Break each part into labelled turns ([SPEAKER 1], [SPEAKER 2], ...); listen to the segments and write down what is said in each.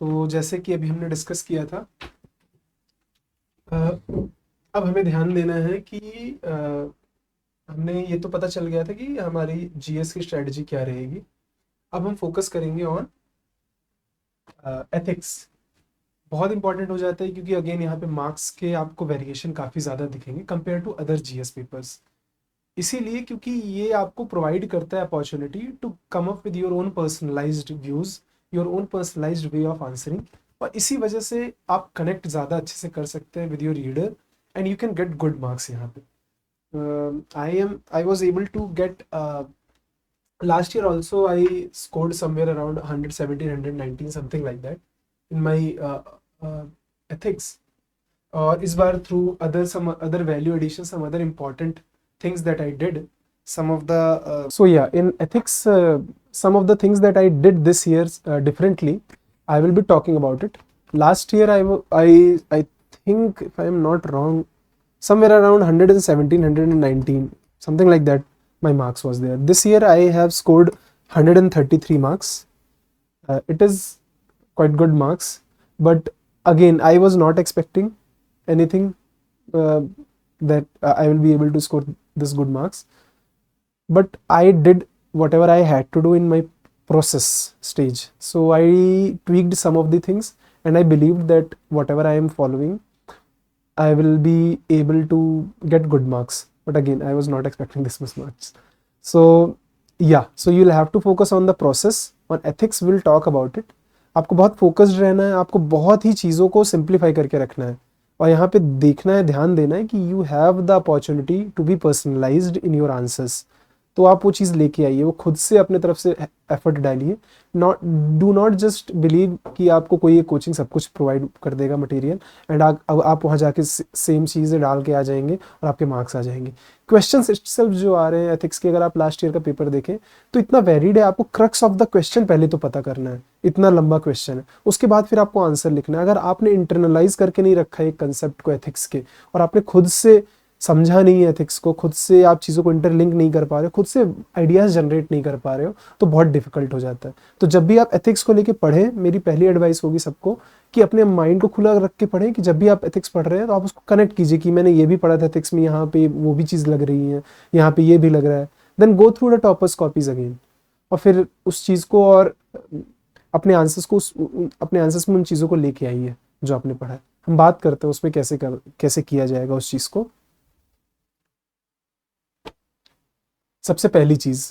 [SPEAKER 1] तो जैसे कि अभी हमने डिस्कस किया था, अ, अब हमें ध्यान देना है कि हमने ये तो पता चल गया था कि हमारी जीएस की स्ट्रेटजी क्या रहेगी। अब हम फोकस करेंगे ऑन एथिक्स। बहुत इंपॉर्टेंट हो जाता है क्योंकि अगेन यहाँ पे मार्क्स के आपको वेरिएशन काफ़ी ज़्यादा दिखेंगे compare to other GS papers. इसीलिए क्योंकि ये आपको प्रोवाइड करता है opportunity to come up with your own personalized views, your own personalized way of answering. और इसी वजह से आप कनेक्ट ज़्यादा अच्छे से कर सकते हैं with your reader and you can get good marks यहाँ पे। I was able to get last year also I scored somewhere around 117 119 something like that in my uh, ethics. और इस बार through other some other value addition, some other important things that I did, some of the so yeah, in ethics, some of the things that I did this year differently, I will be talking about it. Last year I think, if I am not wrong, somewhere around 117 119 something like that my marks was there. This year I have scored 133 marks. It is quite good marks, but again I was not expecting anything, uh, that I will be able to score this good marks. But I did whatever I had to do in my process stage. So I tweaked some of the things, and I believed that whatever I am following, I will be able to get good marks. But again, I was not expecting this much marks. So yeah, so you'll have to focus on the process. On ethics we'll talk about it. आपको बहुत focused रहना है, आपको बहुत ही चीज़ों को simplify करके रखना है, और यहाँ पे देखना है, ध्यान देना है कि you have the opportunity to be personalized in your answers. तो आप वो चीज़ लेके आइए, वो खुद से अपने तरफ से एफर्ट डालिए। Not do not just believe कि आपको कोई एक कोचिंग सब कुछ प्रोवाइड कर देगा मटेरियल, एंड आप वहाँ जाके सेम चीज़ें डाल के आ जाएंगे और आपके मार्क्स आ जाएंगे। क्वेश्चंस इटसेल्फ जो आ रहे हैं एथिक्स के, अगर आप लास्ट ईयर का पेपर देखें तो इतना वेरीड है। आपको क्रक्स ऑफ द क्वेश्चन पहले तो पता करना है, इतना लंबा क्वेश्चन है, उसके बाद फिर आपको आंसर लिखना है। अगर आपने इंटरनलाइज करके नहीं रखा है एक कंसेप्ट को एथिक्स के, और आपने खुद से समझा नहीं है एथिक्स को, खुद से आप चीज़ों को इंटरलिंक नहीं कर पा रहे हो, खुद से आइडियाज़ जनरेट नहीं कर पा रहे हो, तो बहुत डिफिकल्ट हो जाता है। तो जब भी आप एथिक्स को लेके पढ़ें, मेरी पहली एडवाइस होगी सबको कि अपने माइंड को खुला रख के पढ़ें, कि जब भी आप एथिक्स पढ़ रहे हैं तो आप उसको कनेक्ट कीजिए कि मैंने ये भी पढ़ा था एथिक्स में, यहाँ पे वो भी चीज़ लग रही है, यहाँ पे ये भी लग रहा है। Then go through the toppers copies again, और फिर उस चीज़ को और अपने आंसर्स में उन चीज़ों को लेके आइए जो आपने पढ़ा है। हम बात करते हैं उसमें कैसे किया जाएगा उस चीज़ को। सबसे पहली चीज़,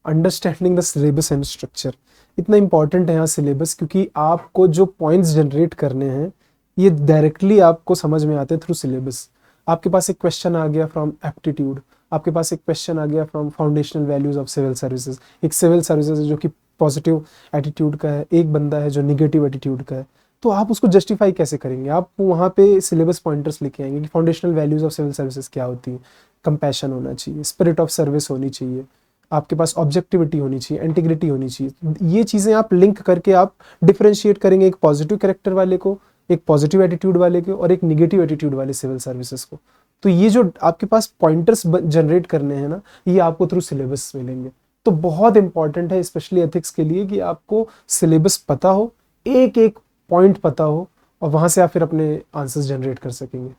[SPEAKER 1] understanding the syllabus and structure. इतना इंपॉर्टेंट है यहाँ सिलेबस, क्योंकि आपको जो पॉइंट्स जनरेट करने हैं ये डायरेक्टली आपको समझ में आते हैं थ्रू सिलेबस। आपके पास एक क्वेश्चन आ गया फ्रॉम एप्टीट्यूड, आपके पास एक क्वेश्चन आ गया from foundational values of civil services. एक सिविल सर्विसेज जो कि पॉजिटिव एटीट्यूड का है, एक बंदा है जो निगेटिव एटीट्यूड का है, तो आप उसको जस्टिफाई कैसे करेंगे? आप वहाँ पे सिलेबस पॉइंटर्स लेके आएंगे कि foundational values of civil services क्या होती है। कंपैशन होना चाहिए, स्पिरिट ऑफ सर्विस होनी चाहिए, आपके पास ऑब्जेक्टिविटी होनी चाहिए, इंटीग्रिटी होनी चाहिए। ये चीज़ें आप लिंक करके आप डिफरेंशिएट करेंगे एक पॉजिटिव कैरेक्टर वाले को, एक पॉजिटिव एटीट्यूड वाले को, और एक निगेटिव एटीट्यूड वाले सिविल सर्विसेज को। तो ये जो आपके पास पॉइंटर्स जनरेट करने हैं ना, ये आपको थ्रू सिलेबस मिलेंगे। तो बहुत इंपॉर्टेंट है स्पेशली एथिक्स के लिए कि आपको सिलेबस पता हो, एक एक पॉइंट पता हो, और वहाँ से आप फिर अपने आंसर्स जनरेट कर सकेंगे।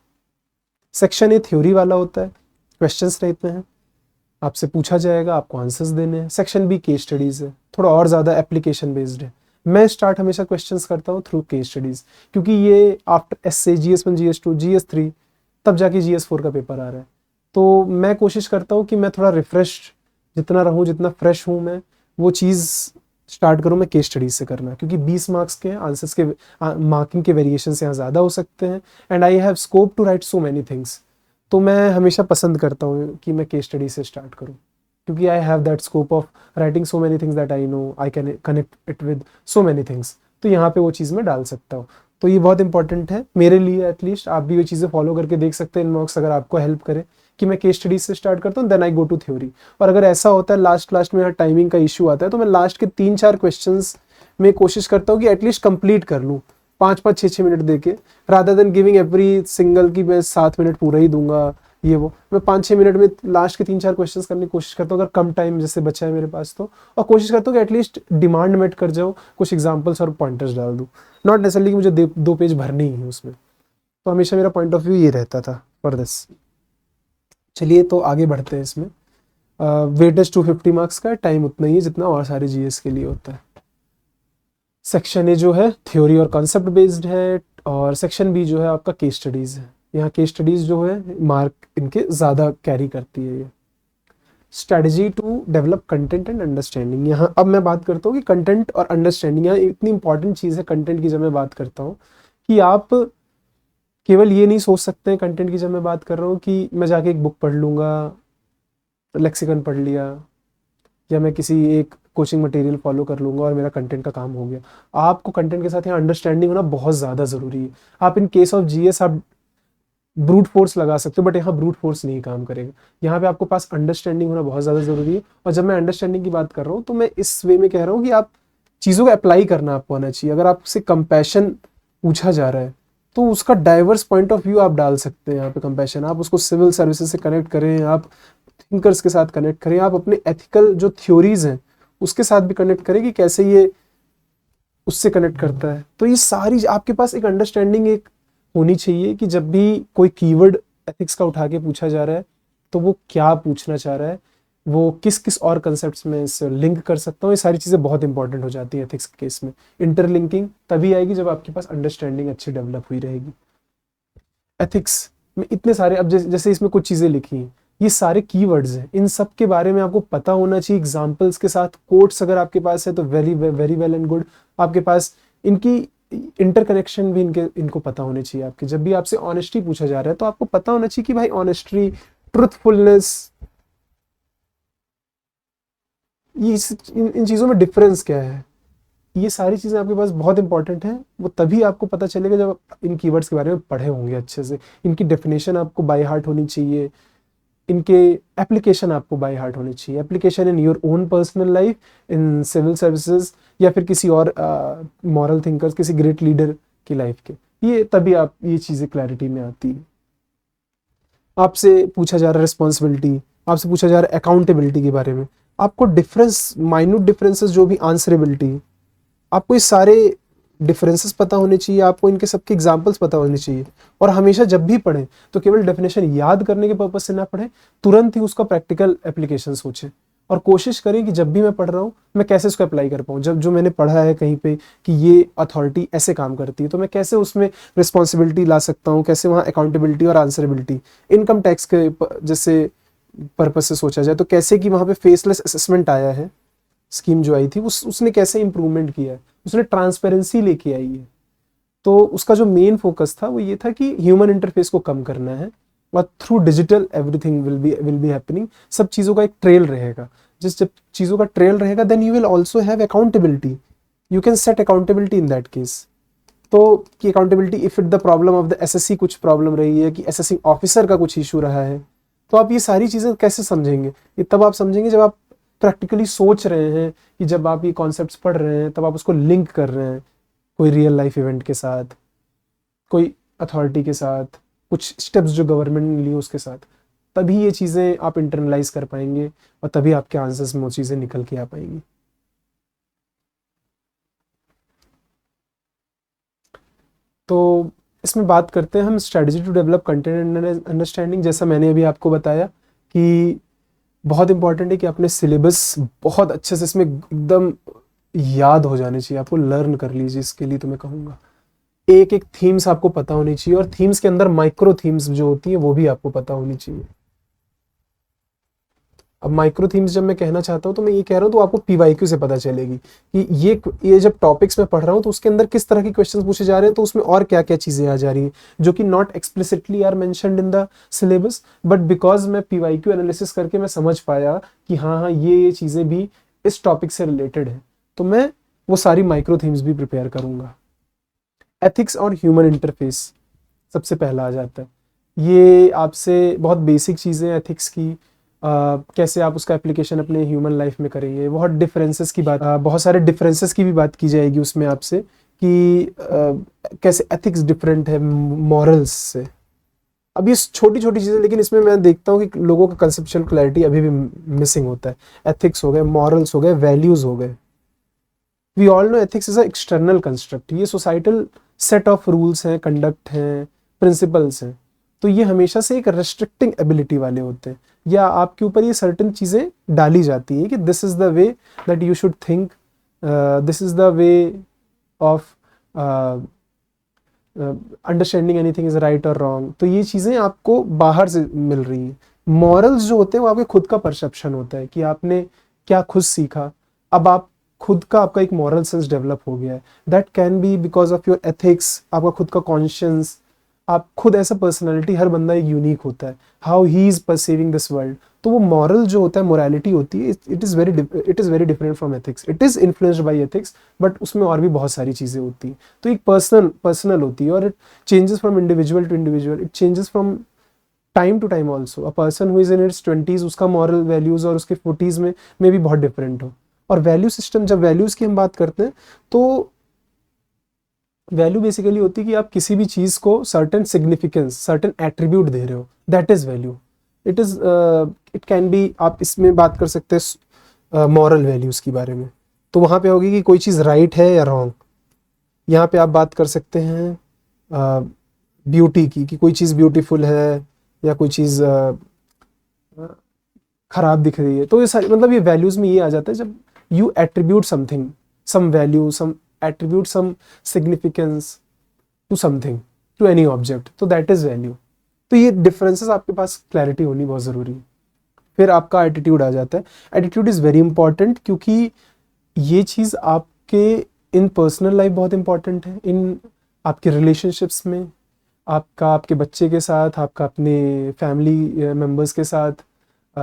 [SPEAKER 1] सेक्शन ए थ्योरी वाला होता है, क्वेश्चंस रहते हैं, आपसे पूछा जाएगा, आपको आंसर्स देने हैं। सेक्शन बी केस स्टडीज़ है, थोड़ा और ज़्यादा एप्लीकेशन बेस्ड है। मैं स्टार्ट हमेशा क्वेश्चंस करता हूँ थ्रू केस स्टडीज़, क्योंकि ये after S A, GS1 GS2 GS3 तब जाके GS4 का पेपर आ रहा है। तो मैं कोशिश करता हूँ कि मैं थोड़ा रिफ्रेश जितना रहूँ, जितना फ्रेश हूँ मैं, वो चीज़ स्टार्ट करूँ मैं केस स्टडीज़ से करना, क्योंकि 20 मार्क्स के आंसर्स के मार्किंग के वेरिएशन यहाँ ज़्यादा हो सकते हैं, and I have scope to write so many things. तो मैं हमेशा पसंद करता हूँ कि मैं केस स्टडी से स्टार्ट करूँ, क्योंकि I have that scope of writing so many things that I know I can connect it with so many things. तो यहाँ पे वो चीज़ मैं डाल सकता हूँ। तो ये बहुत इंपॉर्टेंट है मेरे लिए, एटलीस्ट आप भी ये चीज़ें फॉलो करके देख सकते हैं इन मॉक्स, अगर आपको हेल्प करे कि मैं केस स्टडीज से स्टार्ट करता हूँ, then I go to theory. और अगर ऐसा होता है लास्ट में यहाँ टाइमिंग का इशू आता है, तो मैं लास्ट के 3-4 क्वेश्चन में कोशिश करता हूँ कि एटलीस्ट कंप्लीट कर लूँ 5-5 6-6 मिनट देके, rather than giving every single की मैं 7 मिनट पूरा ही दूंगा ये वो मैं 5-6 मिनट में लास्ट के 3-4 क्वेश्चंस करने की कोशिश करता हूँ, अगर कम टाइम जैसे बचा है मेरे पास तो, और कोशिश करता हूँ कि एटलीस्ट डिमांड मेट कर जाऊँ, कुछ एग्जांपल्स और पॉइंटर्स डाल दूँ, नॉट नेसेसरली कि मुझे 2 पेज भरने ही है उसमें। तो हमेशा मेरा पॉइंट ऑफ व्यू ये रहता था फॉर दिस। चलिए तो आगे बढ़ते हैं इसमें। वेटेज 250 मार्क्स का, टाइम उतना ही है जितना और सारे जीएस के लिए होता है। सेक्शन ए जो है थ्योरी और कॉन्सेप्ट बेस्ड है, और सेक्शन बी जो है आपका केस स्टडीज़ है। यहाँ केस स्टडीज़ जो है मार्क इनके ज़्यादा कैरी करती है। ये strategy to develop content and understanding, यहाँ अब मैं बात करता हूँ कि कंटेंट और अंडरस्टैंडिंग यहाँ इतनी इंपॉर्टेंट चीज़ है कंटेंट की जब मैं बात करता हूँ, कि आप केवल ये नहीं सोच सकते हैं कंटेंट की जब मैं बात कर रहा हूँ कि मैं जाके एक बुक पढ़ लूँगा, लेक्सिकन पढ़ लिया, या मैं किसी एक कोचिंग मटेरियल फॉलो कर लूँगा और मेरा कंटेंट का काम हो गया। आपको कंटेंट के साथ यहाँ अंडरस्टैंडिंग होना बहुत ज़्यादा ज़रूरी है। आप इन केस ऑफ जीएस आप ब्रूट फोर्स लगा सकते हो, बट यहाँ ब्रूट फोर्स नहीं काम करेगा। यहाँ पे आपको पास अंडरस्टैंडिंग होना बहुत ज़्यादा ज़रूरी है। और जब मैं अंडरस्टैंडिंग की बात कर रहा हूँ तो मैं इस वे में कह रहा हूँ कि आप चीज़ों को अप्लाई करना आपको आना चाहिए। अगर आपसे कंपैशन पूछा जा रहा है तो उसका डाइवर्स पॉइंट ऑफ व्यू आप डाल सकते हैं यहाँ पे। कंपैशन आप उसको सिविल सर्विसेज से कनेक्ट करें, आप थिंकर्स के साथ कनेक्ट करें, आप अपने एथिकल जो थ्योरीज हैं उसके साथ भी कनेक्ट करें कि कैसे ये उससे कनेक्ट करता है। तो ये सारी आपके पास एक अंडरस्टैंडिंग एक होनी चाहिए कि जब भी कोई कीवर्ड एथिक्स का उठा के पूछा जा रहा है तो वो क्या पूछना चाह रहा है, वो किस किस और कंसेप्ट्स में इससे लिंक कर सकता हूँ। ये सारी चीज़ें बहुत इंपॉर्टेंट हो जाती है एथिक्स के केस में। इंटरलिंकिंग तभी आएगी जब आपके पास अंडरस्टैंडिंग अच्छी डेवलप हुई रहेगी। एथिक्स में इतने सारे, अब जैसे इसमें कुछ चीज़ें लिखी हैं, ये सारे कीवर्ड्स हैं, इन सब के बारे में आपको पता होना चाहिए एग्जांपल्स के साथ। कोट्स अगर आपके पास है तो very very well and good. आपके पास इनकी इंटरकनेक्शन भी इनको पता होने चाहिए। आपके जब भी आपसे ऑनेस्टी पूछा जा रहा है तो आपको पता होना चाहिए कि भाई ऑनेस्टी, ट्रुथफुलनेस, ये इन चीज़ों में डिफरेंस क्या है। ये सारी चीज़ें आपके पास बहुत इंपॉर्टेंट हैं। वो तभी आपको पता चलेगा जब आप इन कीवर्ड्स के बारे में पढ़े होंगे अच्छे से। इनकी डेफिनेशन आपको बाय हार्ट होनी चाहिए, इनके एप्लीकेशन आपको बाय हार्ट होनी चाहिए। Application in your own personal life, in civil services, या फिर किसी और मॉरल थिंकर्स, किसी ग्रेट लीडर की लाइफ के। ये तभी आप ये चीज़ें क्लैरिटी में आती है। आपसे पूछा जा रहा है रिस्पॉन्सिबिलिटी, आपसे पूछा जा रहा है अकाउंटेबिलिटी के बारे में, आपको डिफरेंस, माइन्यूट डिफरेंसेस जो भी आंसरेबिलिटी, आपको ये सारे डिफरेंसेस पता होने चाहिए, आपको इनके सबके एग्जांपल्स पता होने चाहिए। और हमेशा जब भी पढ़ें तो केवल डेफिनेशन याद करने के पर्पज से ना पढ़ें, तुरंत ही उसका प्रैक्टिकल एप्लीकेशन सोचें। और कोशिश करें कि जब भी मैं पढ़ रहा हूँ मैं कैसे इसको अप्लाई कर पाऊँ। जब जो मैंने पढ़ा है कहीं पे कि ये अथॉरिटी ऐसे काम करती है, तो मैं कैसे उसमें रिस्पॉन्सिबिलिटी ला सकता हूँ, कैसे वहाँ अकाउंटेबिलिटी और आंसरेबिलिटी, इनकम टैक्स के जैसे पर्पज से सोचा जाए तो कैसे कि वहाँ पे फेसलेस असेसमेंट आया है, स्कीम जो आई थी उसने कैसे इंप्रूवमेंट किया है, उसने ट्रांसपेरेंसी लेके आई है। तो उसका जो मेन फोकस था वो ये था कि ह्यूमन इंटरफेस को कम करना है, और through digital everything will be happening. सब चीज़ों का एक ट्रेल रहेगा। जब चीज़ों का ट्रेल रहेगा then you will also have accountability, you can set accountability in that case. तो कि accountability if it the problem of the SSC कुछ प्रॉब्लम रही है, कि एसएससी ऑफिसर का कुछ इशू रहा है, तो आप ये सारी चीज़ें कैसे समझेंगे। ये तब आप समझेंगे जब आप प्रैक्टिकली सोच रहे हैं, कि जब आप ये कॉन्सेप्ट्स पढ़ रहे हैं तब आप उसको लिंक कर रहे हैं कोई रियल लाइफ इवेंट के साथ, कोई अथॉरिटी के साथ, कुछ स्टेप्स जो गवर्नमेंट ने लिए उसके साथ। तभी ये चीज़ें आप इंटरनलाइज कर पाएंगे और तभी आपके आंसर्स में वो चीज़ें निकल के आ पाएंगी। तो इसमें बात करते हैं हम strategy to develop content and understanding. जैसा मैंने अभी आपको बताया कि बहुत इंपॉर्टेंट है कि अपने सिलेबस बहुत अच्छे से इसमें एकदम याद हो जाने चाहिए, आपको लर्न कर लीजिए। इसके लिए तो मैं कहूँगा एक एक थीम्स आपको पता होनी चाहिए, और थीम्स के अंदर माइक्रो थीम्स जो होती है वो भी आपको पता होनी चाहिए। अब माइक्रो थीम्स जब मैं कहना चाहता हूँ तो मैं ये कह रहा हूँ तो आपको पीवाईक्यू से पता चलेगी कि ये जब टॉपिक्स में पढ़ रहा हूँ तो उसके अंदर किस तरह के क्वेश्चंस पूछे जा रहे हैं, तो उसमें और क्या क्या चीजें आ जा रही हैं जो कि not explicitly are mentioned in the syllabus, but because मैं पीवाईक्यू एनालिसिस करके मैं समझ पाया कि हाँ हाँ ये चीजें भी इस टॉपिक से रिलेटेड है, तो मैं वो सारी माइक्रो थीम्स भी प्रिपेयर करूंगा। एथिक्स और ह्यूमन इंटरफेस सबसे पहला आ जाता है। ये आपसे बहुत बेसिक चीज़ें एथिक्स की, कैसे आप उसका एप्लीकेशन अपने ह्यूमन लाइफ में करेंगे। बहुत डिफरेंसेस की बात, बहुत सारे डिफरेंसेस की भी बात की जाएगी उसमें आपसे कि कैसे एथिक्स डिफरेंट है मॉरल्स से। अब ये छोटी छोटी चीज़ें, लेकिन इसमें मैं देखता हूँ कि लोगों का कंसेप्चुअल क्लैरिटी अभी भी मिसिंग होता है। एथिक्स हो गए, मॉरल्स हो गए, वैल्यूज़ हो गए। We all know ethics is a external construct, ये सोसाइटल सेट ऑफ रूल्स हैं, कंडक्ट हैं, प्रिंसिपल्स हैं। तो ये हमेशा से एक रेस्ट्रिक्टिंग एबिलिटी वाले होते हैं, या आपके ऊपर ये सर्टन चीज़ें डाली जाती हैं कि this is the way that you should think, this is the way of understanding anything is right और रॉन्ग। तो ये चीज़ें आपको बाहर से मिल रही हैं। मॉरल्स जो होते हैं वो आपके खुद का परसेप्शन होता है कि आपने क्या खुद सीखा। अब आप खुद का, आपका एक मॉरल सेंस डेवलप हो गया है, that can be because of your ethics, आपका खुद का कॉन्शियंस। आप खुद ऐसा पर्सनैलिटी, हर बंदा एक यूनिक होता है, how he is perceiving this world. तो वो मॉरल जो होता है, मोरालिटी होती है, it is very different from ethics. It is influenced by ethics, but उसमें और भी बहुत सारी चीज़ें होती हैं। तो एक पर्सनल होती है, और it changes from individual to individual, it changes from time to time also. A person who is in its 20s, उसका मॉरल वैल्यूज और उसके 40s में भी बहुत डिफरेंट हो। और वैल्यू सिस्टम, जब वैल्यूज की हम बात करते हैं, तो वैल्यू बेसिकली होती है कि आप किसी भी चीज को सर्टेन सिग्निफिकेंस, सर्टेन एट्रीब्यूट दे रहे हो, that is value. It is it can be, आप इसमें बात कर सकते हैं मॉरल वैल्यूज के बारे में, तो वहां पे होगी कि कोई चीज राइट है या रॉन्ग। यहाँ पे आप बात कर सकते हैं ब्यूटी की, कि कोई चीज़ ब्यूटीफुल है या कोई चीज़ खराब दिख रही है। तो ये सारी, मतलब ये वैल्यूज में ये आ जाता है, जब you attribute something, some value, some attribute, some significance to something, to any object, तो दैट इज वैल्यू। तो ये डिफरेंसेस आपके पास क्लैरिटी होनी बहुत ज़रूरी है। फिर आपका एटीट्यूड आ जाता है। एटीट्यूड इज़ वेरी इंपॉर्टेंट, क्योंकि ये चीज़ आपके इन पर्सनल लाइफ बहुत इंपॉर्टेंट है, इन आपके रिलेशनशिप्स में, आपका आपके बच्चे के साथ, आपका अपने फैमिली मेम्बर्स के साथ, अ,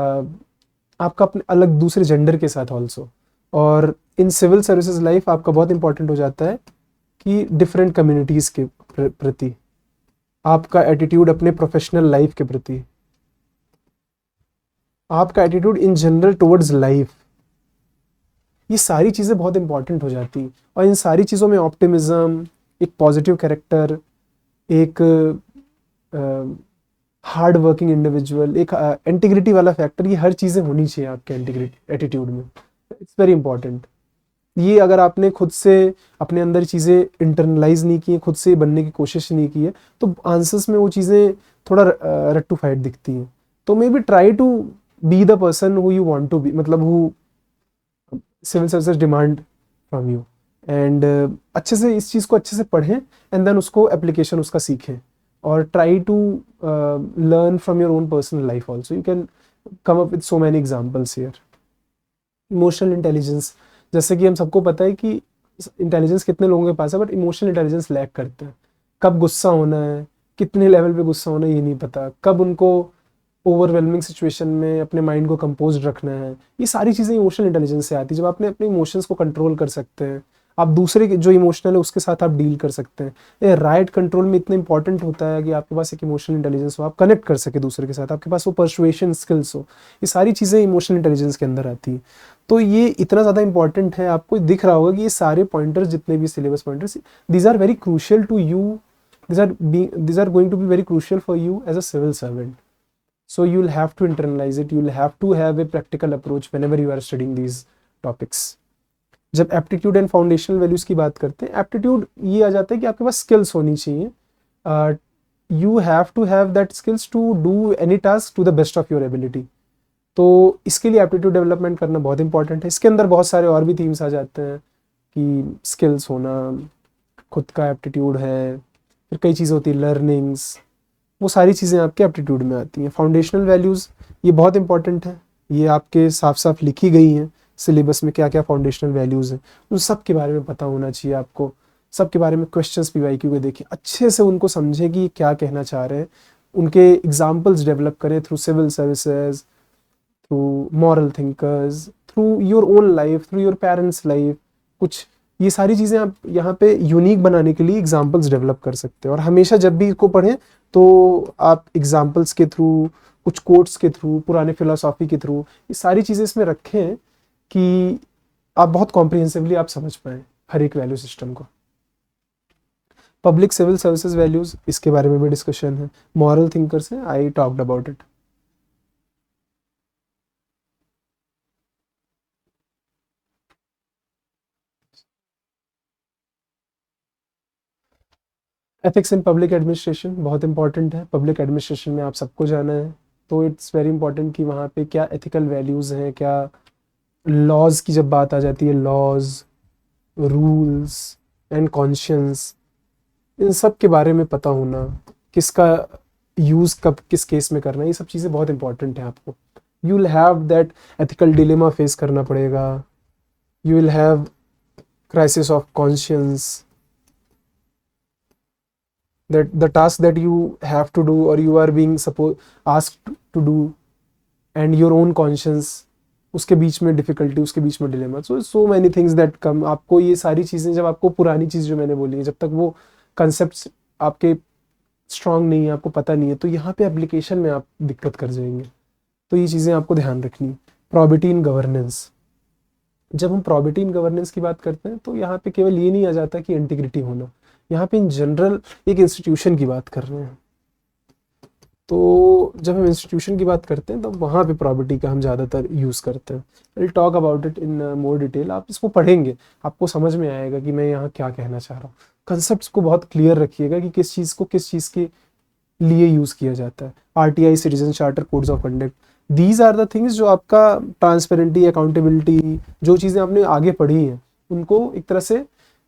[SPEAKER 1] आपका अपने अलग दूसरे जेंडर के साथ ऑल्सो। और इन सिविल सर्विसेज लाइफ आपका बहुत इंपॉर्टेंट हो जाता है कि डिफरेंट कम्युनिटीज़ के प्रति आपका एटीट्यूड, अपने प्रोफेशनल लाइफ के प्रति आपका attitude in general towards life, ये सारी चीज़ें बहुत इंपॉर्टेंट हो जाती हैं। और इन सारी चीज़ों में ऑप्टिमिज्म, एक पॉजिटिव कैरेक्टर, एक हार्ड वर्किंग इंडिविजुअल, एक इंटीग्रिटी वाला फैक्टर, ये हर चीज़ें होनी चाहिए आपके इंटीग्रिटी एटीट्यूड में। It's very important. ये अगर आपने खुद से अपने अंदर चीज़ें इंटरनलाइज नहीं की है, खुद से बनने की कोशिश नहीं की है, तो आंसर्स में वो चीज़ें थोड़ा रेक्टिफाइड दिखती हैं। तो may be try to be the person who you want to be, मतलब who civil services demand from you. And अच्छे से इस चीज़ को अच्छे से पढ़ें, एंड देन उसको एप्लीकेशन उसका सीखें, और try to learn from your own personal life also. You can come up with so many examples here. Emotional intelligence, जैसे कि हम सबको पता है कि इंटेलिजेंस कितने लोगों के पास है, बट इमोशनल इंटेलिजेंस लैक करते हैं। कब गुस्सा होना है, कितने लेवल पे गुस्सा होना है, ये नहीं पता। कब उनको ओवरवेलमिंग सिचुएशन में अपने माइंड को कंपोज रखना है, ये सारी चीज़ें इमोशनल इंटेलिजेंस से आती है। जब आपने अपने इमोशंस को कंट्रोल कर सकते हैं, आप दूसरे के जो इमोशनल है उसके साथ आप डील कर सकते हैं। ये राइट कंट्रोल में इतना इंपॉर्टेंट होता है कि आपके पास एक इमोशनल इंटेलिजेंस हो, आप कनेक्ट कर सके दूसरे के साथ, आपके पास वो पर्सुएशन स्किल्स हो। ये सारी चीज़ें इमोशनल इंटेलिजेंस के अंदर आती हैं। तो ये इतना ज़्यादा इंपॉर्टेंट है, आपको दिख रहा होगा कि ये सारे पॉइंटर्स, जितने भी syllabus pointers, these are very crucial to you, these are going to be very crucial for you as a civil servant. So you'll have to internalize it, you'll have to have a practical approach whenever you are studying these topics. जब aptitude and foundational values की बात करते हैं, aptitude ये आ जाता है कि आपके पास स्किल्स होनी चाहिए। You have to have that skills to do any task to the best of your ability. तो इसके लिए एप्टीट्यूड डेवलपमेंट करना बहुत इंपॉर्टेंट है। इसके अंदर बहुत सारे और भी थीम्स आ जाते हैं कि स्किल्स होना, खुद का एप्टीट्यूड है, फिर कई चीज़ें होती है, लर्निंग्स, वो सारी चीज़ें आपके एप्टीट्यूड में आती हैं। फाउंडेशनल वैल्यूज़ ये बहुत इंपॉर्टेंट है, ये आपके साफ साफ लिखी गई हैं सिलेबस में, क्या क्या फाउंडेशनल वैल्यूज़ हैं, उन सब के बारे में पता होना चाहिए आपको। सब के बारे में क्वेश्चंस पीवाईक्यू के देखें, अच्छे से उनको समझें कि क्या कहना चाह रहे हैं, उनके एग्जाम्पल्स डेवलप करें through civil services, through moral thinkers, through your own life, through your parents life. कुछ ये सारी चीज़ें आप यहाँ पे यूनिक बनाने के लिए एग्जाम्पल्स डेवलप कर सकते हैं। और हमेशा जब भी इसको पढ़ें तो आप एग्जाम्पल्स के थ्रू, कुछ कोट्स के थ्रू, पुराने फिलोसॉफी के थ्रू, ये सारी चीज़ें इसमें रखें कि आप बहुत कॉम्प्रिहेंसिवली आप समझ पाएँ हर एक वैल्यू सिस्टम को। पब्लिक सिविल सर्विसेज वैल्यूज, इसके बारे में भी डिस्कशन है। मॉरल थिंकर्स हैं, I talked about it. Ethics in public administration बहुत इंपॉर्टेंट है। पब्लिक एडमिनिस्ट्रेशन में आप सबको जाना है, तो इट्स वेरी इंपॉर्टेंट कि वहाँ पे क्या एथिकल वैल्यूज़ हैं, क्या लॉज की जब बात आ जाती है, लॉज, रूल्स एंड कॉन्शियंस, इन सब के बारे में पता होना, किसका यूज़ कब किस केस में करना है, ये सब चीज़ें बहुत इंपॉर्टेंट है आपको। You will have that ethical dilemma face करना पड़ेगा, you will have crisis of conscience, that the task that you have to do or you are being asked to do and your own conscience, उसके बीच में difficulty, उसके बीच में dilemma, so many things that come. आपको ये सारी चीज़ें, जब आपको पुरानी चीज़ जो मैंने बोली है, जब तक वो कंसेप्ट आपके स्ट्रांग नहीं है, आपको पता नहीं है, तो यहाँ पे एप्लीकेशन में आप दिक्कत कर जाएंगे। तो ये चीज़ें आपको ध्यान रखनी। प्रॉबिटी इन गवर्नेंस, जब हम प्रॉबिटी इन गवर्नेंस की बात करते हैं तो यहाँ पे केवल ये नहीं आ जाता कि इंटीग्रिटी होना, यहाँ पे इन जनरल एक इंस्टीट्यूशन की बात कर रहे हैं। तो जब हम इंस्टीट्यूशन की बात करते हैं तो वहाँ पे प्रॉपर्टी का हम ज़्यादातर यूज़ करते हैं। Will talk about it in more detail. आप इसको पढ़ेंगे, आपको समझ में आएगा कि मैं यहाँ क्या कहना चाह रहा हूँ। कंसेप्ट्स को बहुत क्लियर रखिएगा कि किस चीज़ को किस चीज़ के लिए यूज़ किया जाता है। RTI, citizen charter, codes of conduct, these are the things जो आपका ट्रांसपेरेंटी, अकाउंटेबिलिटी, जो चीज़ें आपने आगे पढ़ी हैं उनको एक तरह से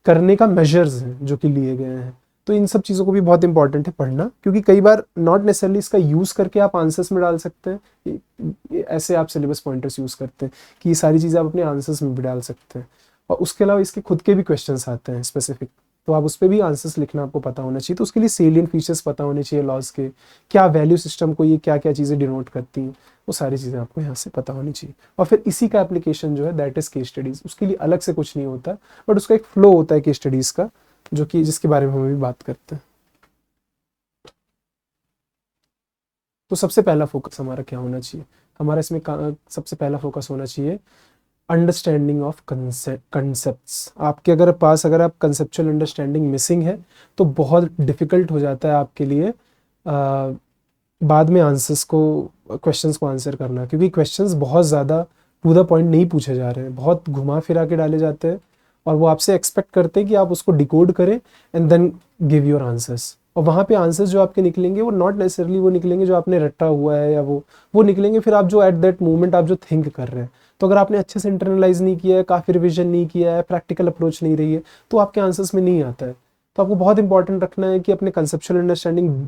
[SPEAKER 1] करने का मेजर्स हैं जो कि लिए गए हैं। तो इन सब चीज़ों को भी बहुत इंपॉर्टेंट है पढ़ना, क्योंकि कई बार नॉट नेसेसरली इसका यूज़ करके आप आंसर्स में डाल सकते हैं। ऐसे आप सिलेबस पॉइंटर्स यूज़ करते हैं कि ये सारी चीज़ें आप अपने आंसर्स में भी डाल सकते हैं। और उसके अलावा इसके खुद के भी क्वेश्चंस आते हैं स्पेसिफिक, तो आप उस पर भी आंसर्स लिखना आपको पता होना चाहिए। तो उसके लिए सेलियंट फीचर्स पता होने चाहिए लॉज के, क्या वैल्यू सिस्टम को ये क्या क्या चीज़ें डिनोट करती हैं, वो सारी चीज़ें आपको यहाँ से पता होनी चाहिए। और फिर इसी का एप्लीकेशन जो है दैट इज़ केस स्टडीज़। उसके लिए अलग से कुछ नहीं होता, बट उसका एक फ्लो होता है केस स्टडीज़ का, जो कि जिसके बारे में हम अभी बात करते हैं। तो सबसे पहला फोकस हमारा क्या होना चाहिए? हमारा इसमें सबसे पहला फोकस होना चाहिए अंडरस्टैंडिंग ऑफ कंसेप्ट्स। आपके अगर पास अगर आप कंसेप्चुअल अंडरस्टैंडिंग मिसिंग है तो बहुत डिफ़िकल्ट हो जाता है आपके लिए बाद में आंसर्स को, क्वेश्चंस को आंसर करना, क्योंकि क्वेश्चंस बहुत ज़्यादा टू द पॉइंट नहीं पूछे जा रहे हैं, बहुत घुमा फिरा के डाले जाते हैं, और वो आपसे एक्सपेक्ट करते हैं कि आप उसको डिकोड करें and then give your answers. और वहाँ पे आंसर्स जो आपके निकलेंगे वो नॉट नेसेसरली वो निकलेंगे जो आपने रटा हुआ है, या वो निकलेंगे फिर आप जो एट दैट मोमेंट आप जो थिंक कर रहे हैं। तो अगर आपने अच्छे से इंटरनलाइज नहीं किया है, काफ़ी रिविजन नहीं किया है, प्रैक्टिकल अप्रोच नहीं रही है, तो आपके आंसर्स में नहीं आता है। तो आपको बहुत इंपॉर्टेंट रखना है कि अपने कंसेप्चुअल अंडरस्टैंडिंग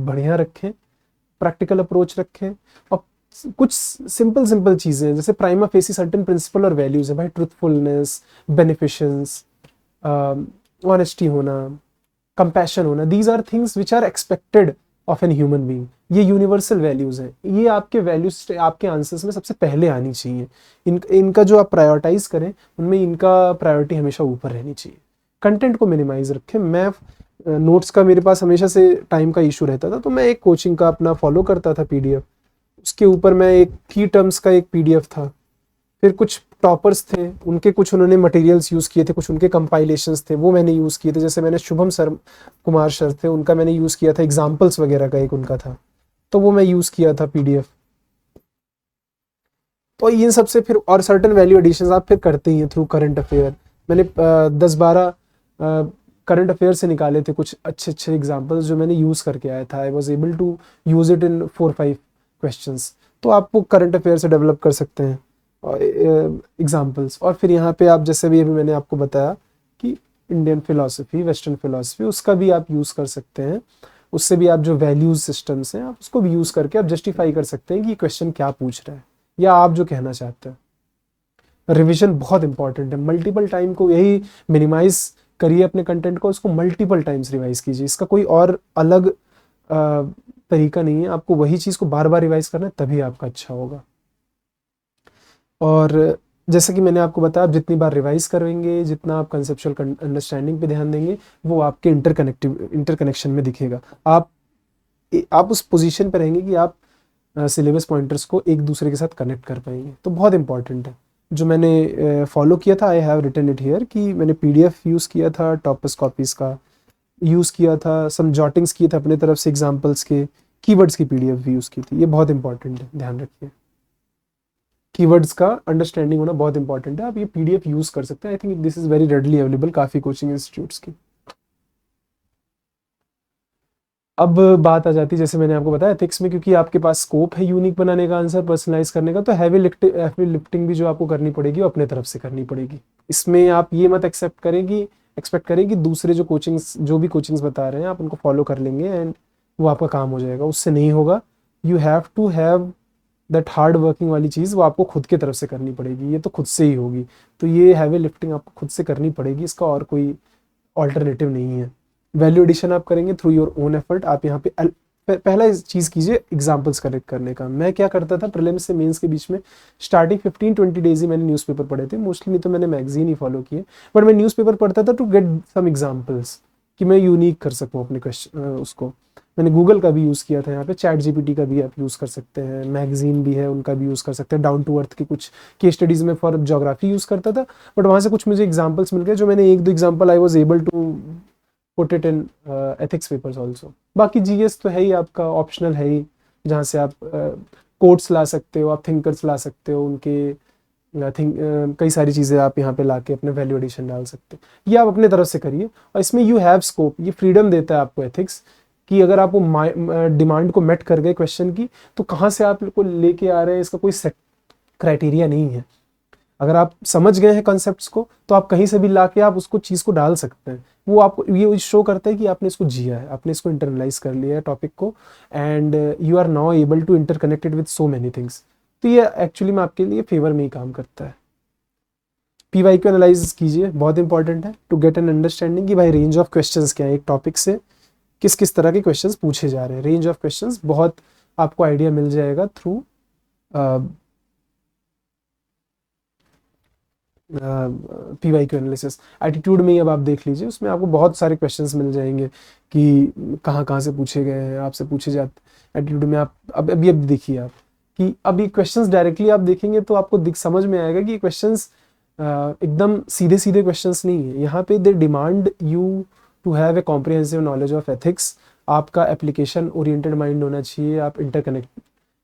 [SPEAKER 1] बढ़िया रखें, प्रैक्टिकल अप्रोच रखें, और कुछ सिंपल सिंपल चीज़ें जैसे प्राइमा फेसी सर्टेन प्रिंसिपल और वैल्यूज़ है भाई, ट्रूथफुलनेस, बेनिफिशंस, ऑनेस्टी होना, कंपैशन होना, these are things which are expected of an human being. ये यूनिवर्सल वैल्यूज़ हैं, ये आपके वैल्यूज आपके आंसर्स में सबसे पहले आनी चाहिए। इनका जो आप प्रायोरिटाइज करें उनमें इनका प्रायोरिटी हमेशा ऊपर रहनी चाहिए। कंटेंट को मिनिमाइज रखें। मैं नोट्स का मेरे पास हमेशा से टाइम का इशू रहता था, तो मैं एक कोचिंग का अपना फॉलो करता था पीडीएफ, उसके ऊपर मैं एक की टर्म्स का एक पीडीएफ था, फिर कुछ टॉपर्स थे उनके कुछ उन्होंने मटेरियल्स यूज़ किए थे, कुछ उनके कंपाइलेशंस थे वो मैंने यूज़ किए थे, जैसे मैंने शुभम सर कुमार सर थे उनका मैंने यूज़ किया था, एग्जाम्पल्स वगैरह का एक उनका था, तो वो मैं यूज़ किया था पीडीएफ। तो इन सबसे फिर और सर्टन वैल्यू एडिशंस आप फिर करते ही हैं थ्रू करंट अफेयर। मैंने 10-12 करंट अफेयर से निकाले थे कुछ अच्छे अच्छे एग्जाम्पल्स जो मैंने यूज़ करके आया था। I was able to use it in 4-5 questions. तो आप वो करंट अफेयर से डेवलप कर सकते हैं एग्जाम्पल्स। और फिर यहाँ पे आप जैसे भी अभी मैंने आपको बताया कि इंडियन फिलॉसफी, वेस्टर्न फिलॉसफी, उसका भी आप यूज़ कर सकते हैं। उससे भी आप जो वैल्यूज सिस्टम्स हैं आप उसको भी यूज़ करके आप जस्टिफाई कर सकते हैं कि क्वेश्चन क्या पूछ रहा है या आप जो कहना चाहते हैं। रिवीजन बहुत इंपॉर्टेंट है। मल्टीपल टाइम को यही मिनिमाइज करिए अपने कंटेंट को, उसको मल्टीपल टाइम्स रिवाइज कीजिए। इसका कोई और अलग तरीका नहीं है, आपको वही चीज़ को बार बार रिवाइज करना है तभी आपका अच्छा होगा। और जैसा कि मैंने आपको बताया, आप जितनी बार रिवाइज करेंगे, जितना आप कंसेप्चुअल अंडरस्टैंडिंग पे ध्यान देंगे, वो आपके इंटरकनेक्शन में दिखेगा। आप उस पोजीशन पे रहेंगे कि आप सिलेबस पॉइंटर्स को एक दूसरे के साथ कनेक्ट कर पाएंगे। तो बहुत इंपॉर्टेंट है। जो मैंने फॉलो किया था, I have written it here, कि मैंने पीडीएफ यूज़ किया था टॉपर्स कॉपीज़ का, यूज़ किया था, सम जॉटिंग्स किए थे अपने तरफ से एग्जांपल्स के, कीवर्ड्स की पीडीएफ भी यूज़ की थी। ये बहुत इंपॉर्टेंट है, ध्यान रखिए। कीवर्ड्स का अंडरस्टैंडिंग होना बहुत इंपॉर्टेंट है। आप ये पीडीएफ यूज़ कर सकते हैं। I think this is very readily available काफ़ी कोचिंग इंस्टीट्यूट्स की। अब बात आ जाती है, जैसे मैंने आपको बताया एथिक्स में, क्योंकि आपके पास स्कोप है यूनिक बनाने का, आंसर पर्सनलाइज करने का, तो हैवी लिफ्टिंग भी जो आपको करनी पड़ेगी वो अपने तरफ से करनी पड़ेगी। इसमें आप ये मत एक्सपेक्ट करें कि दूसरे जो भी कोचिंग्स बता रहे हैं आप उनको फॉलो कर लेंगे एंड वो आपका काम हो जाएगा, उससे नहीं होगा। You have to have that hard working वाली चीज़, वो आपको खुद की तरफ से करनी पड़ेगी, ये तो खुद से ही होगी। तो ये हैवी लिफ्टिंग आपको खुद से करनी पड़ेगी, इसका और कोई ऑल्टरनेटिव नहीं है। वैल्यू एडिशन आप करेंगे थ्रू योर ओन एफर्ट। आप यहाँ पे पहला चीज़ कीजिए एग्जाम्पल्स कलेक्ट करने का। मैं क्या करता था प्रीलिम्स से मेंस के बीच में, स्टार्टिंग 15-20 डेज ही मैंने न्यूज़पेपर पढ़े थे मोस्टली, नहीं तो मैंने मैगजीन ही फॉलो किए, बट मैं न्यूज़पेपर पढ़ता था टू गेट सम एग्जाम्पल्स कि मैं यूनिक कर सकूँ अपने क्वेश्चन उसको। मैंने गूगल का भी यूज़ किया था, यहाँ पे चैट जीपीटी का भी आप यूज़ कर सकते हैं, मैगजीन भी है उनका भी यूज़ कर सकते हैं, डाउन टू अर्थ के कुछ केस स्टडीज़ में फॉर जोग्राफी यूज़ करता था, बट वहाँ से कुछ मुझे एग्जाम्पल्स मिल गए जो मैंने एक दो example I was able to put it in ethics papers also. बाकी जीएस तो है ही आपका, ऑप्शनल है ही, जहाँ से आप कोट्स ला सकते हो, आप थिंकर्स ला सकते हो उनके, कई सारी चीज़ें आप यहाँ पे लाके अपने वैल्यू एडिशन डाल सकते हो। ये आप अपने तरफ से करिए, और इसमें यू हैव स्कोप, ये फ्रीडम देता है आपको एथिक्स कि अगर आप वो डिमांड को मेट कर गए क्वेश्चन की, तो कहाँ से आप को लेके आ रहे हैं इसका कोई सेट क्राइटेरिया नहीं है। अगर आप समझ गए हैं कॉन्सेप्ट्स को, तो आप कहीं से भी लाके आप उसको चीज़ को डाल सकते हैं। वो आपको ये शो करता है कि आपने इसको जिया है, आपने इसको इंटरनलाइज कर लिया है टॉपिक को, and you are now able to interconnected with so many things. तो ये एक्चुअली में आपके लिए फेवर में ही काम करता है। पीवाई को एनालाइज कीजिए, बहुत इंपॉर्टेंट है टू गेट एन अंडरस्टैंडिंग कि भाई रेंज ऑफ क्वेश्चंस क्या है, एक टॉपिक से किस किस तरह के क्वेश्चंस पूछे जा रहे हैं। रेंज ऑफ क्वेश्चंस बहुत आपको आइडिया मिल जाएगा through P Y Q analysis. Attitude में ही अब आप देख लीजिए, उसमें आपको बहुत सारे क्वेश्चंस मिल जाएंगे कि कहाँ कहाँ से पूछे गए हैं, आपसे पूछे जाते। एटीट्यूड में आप अभी देखिए आप कि अब ये क्वेश्चंस डायरेक्टली आप देखेंगे तो आपको समझ में आएगा कि ये क्वेश्चंस एकदम सीधे सीधे क्वेश्चंस नहीं है। यहाँ पे they demand you to have a comprehensive knowledge of ethics. आपका एप्लीकेशन ओरिएंटेड माइंड होना चाहिए, आप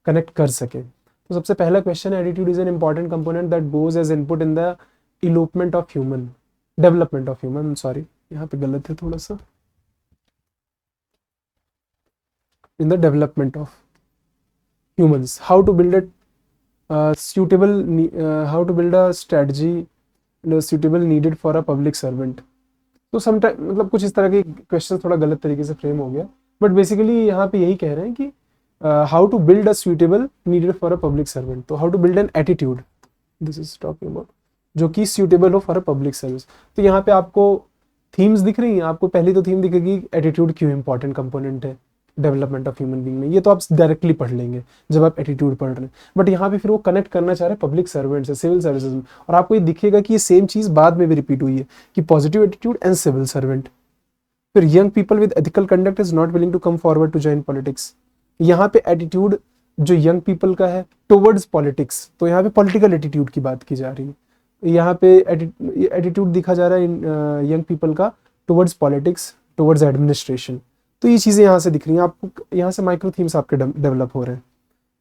[SPEAKER 1] कनेक्ट कर सके। तो सबसे पहला क्वेश्चन है, attitude is an important component that goes as input in the development of human, sorry यहाँ पे गलत है थोड़ा सा, in the development of humans, how to build how to build a strategy suitable needed for a public servant. तो sometime मतलब कुछ इस तरह के क्वेश्चन थोड़ा गलत तरीके से फ्रेम हो गया, बट बेसिकली यहाँ पे यही कह रहे हैं कि how to build a suitable needed for a public servant. तो how to build an attitude, this is talking about, जो कि सूटेबल हो फॉर अ पब्लिक सर्विस। तो यहाँ पे आपको थीम्स दिख रही हैं, आपको पहली तो थीम दिखेगी एटीट्यूड क्यों इंपॉर्टेंट कंपोनेंट है डेवलपमेंट ऑफ ह्यूमन बीइंग में, ये तो आप डायरेक्टली पढ़ लेंगे जब आप एटीट्यूड पढ़ रहे हैं। बट यहाँ पे फिर वो कनेक्ट करना चाह रहे हैं पब्लिक सर्वेंट से, सिविल सर्विसेज में, और आपको ये दिखेगा कि ये सेम चीज़ बाद में भी रिपीट हुई है कि positive attitude and civil servant. फिर young people with ethical conduct is not willing to come forward to join politics. यहाँ पे एटीट्यूड जो यंग पीपल का है टुवर्ड्स पॉलिटिक्स, तो यहाँ पे पॉलिटिकल एटीट्यूड की बात की जा रही है। यहाँ पे एटीट्यूड दिखा जा रहा है यंग पीपल का टुवर्ड्स पॉलिटिक्स, टुवर्ड्स एडमिनिस्ट्रेशन। तो ये चीज़ें यहाँ से दिख रही हैं आपको, यहाँ से माइक्रो थीम्स आपके डेवलप हो रहे हैं।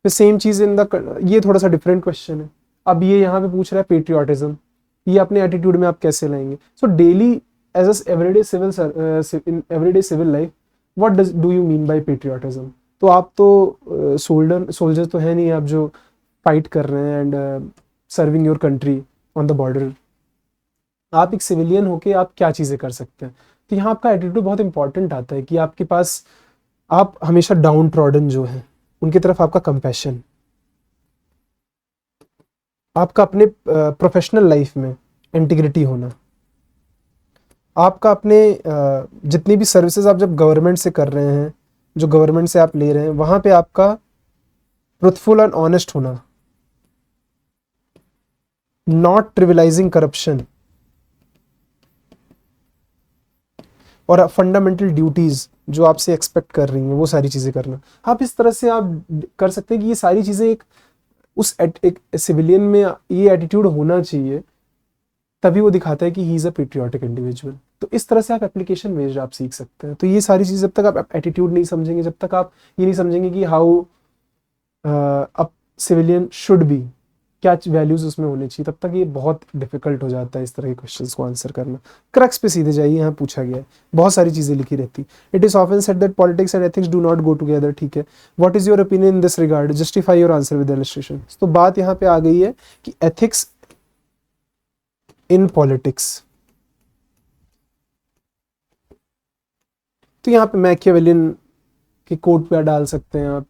[SPEAKER 1] फिर सेम चीज़ इन द, ये थोड़ा सा डिफरेंट क्वेश्चन है। अब ये यहाँ पे पूछ रहा है पेट्रियाटिज्म, ये अपने एटीट्यूड में आप कैसे लाएंगे। So daily as everyday everyday civil life, what do you mean by patriotism. तो आप तो सोल्जर तो है नहीं आप जो फाइट कर रहे हैं and serving your country on the border. आप एक सिविलियन होके आप क्या चीज़ें कर सकते हैं। तो यहाँ आपका एटीट्यूड बहुत इंपॉर्टेंट आता है कि आपके पास, आप हमेशा डाउन ट्रॉडन जो है उनकी तरफ आपका कंपैशन, आपका अपने प्रोफेशनल लाइफ में इंटीग्रिटी होना, आपका अपने जितनी भी सर्विसेज आप जब गवर्नमेंट से कर रहे हैं, जो गवर्नमेंट से आप ले रहे हैं, वहाँ पे आपका ट्रुथफुल एंड ऑनेस्ट होना, नॉट ट्रिविलाइजिंग करप्शन, और फंडामेंटल ड्यूटीज़ जो आपसे एक्सपेक्ट कर रही हैं वो सारी चीज़ें करना। आप इस तरह से आप कर सकते हैं कि ये सारी चीज़ें एक सिविलियन में ये एटीट्यूड होना चाहिए तभी वो दिखाता है कि ही इज़ अ पेट्रियाटिक इंडिविजुअल। तो इस तरह से आप एप्लीकेशन बेस्ड आप सीख सकते हैं। तो ये सारी चीज़ जब तक आप एटीट्यूड नहीं समझेंगे, जब तक आप ये नहीं समझेंगे कि how a civilian should be, क्या वैल्यूज उसमें होनी चाहिए, तब तक ये बहुत डिफिकल्ट हो जाता है इस तरह के क्वेश्चंस को आंसर करना। क्रक्स पे सीधे जाइए, यहाँ पूछा गया है, बहुत सारी चीजें लिखी रहती। It is often said that politics and ethics do not go together. ठीक है, what is your opinion in this regard, justify your answer with illustration. तो बात यहाँ पे आ गई है कि एथिक्स इन पॉलिटिक्स, तो यहाँ पे मैकियावेलियन के कोट पे डाल सकते हैं आप,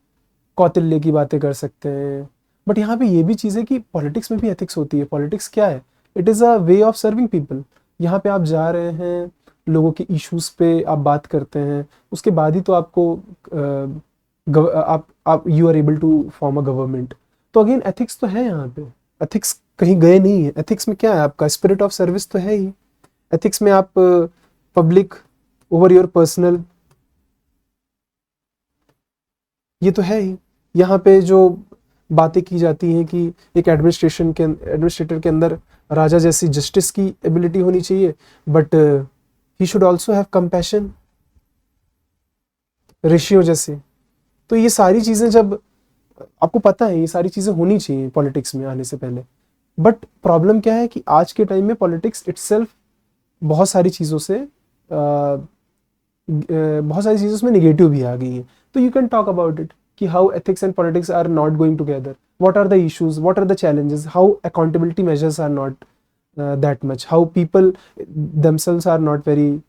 [SPEAKER 1] कौटिल्य की बातें कर सकते हैं, बट यहाँ पे ये भी चीज़ है कि पॉलिटिक्स में भी एथिक्स होती है। पॉलिटिक्स क्या है, it is a way of serving people. यहाँ पे आप जा रहे हैं, लोगों के इश्यूज पे आप बात करते हैं, उसके बाद ही तो आपको आप you are able to form a government. तो अगेन एथिक्स तो है यहाँ पे, एथिक्स कहीं गए नहीं है। एथिक्स में क्या है, आपका स्पिरिट ऑफ सर्विस तो है ही। एथिक्स में आप पब्लिक ओवर योर पर्सनल, ये तो है ही। यहाँ पे जो बातें की जाती हैं कि एक एडमिनिस्ट्रेटर के अंदर राजा जैसी जस्टिस की एबिलिटी होनी चाहिए, but he should also have compassion, ratio जैसे। तो ये सारी चीज़ें जब आपको पता है, ये सारी चीज़ें होनी चाहिए पॉलिटिक्स में आने से पहले। बट प्रॉब्लम क्या है कि आज के टाइम में पॉलिटिक्स इटसेल्फ बहुत सारी चीज़ों से बहुत सारी चीज़ों में निगेटिव भी आ गई है। तो you can talk about it कि how ethics and politics are not going together, what are the issues, what are the challenges, how accountability measures are not that much, how people themselves are not very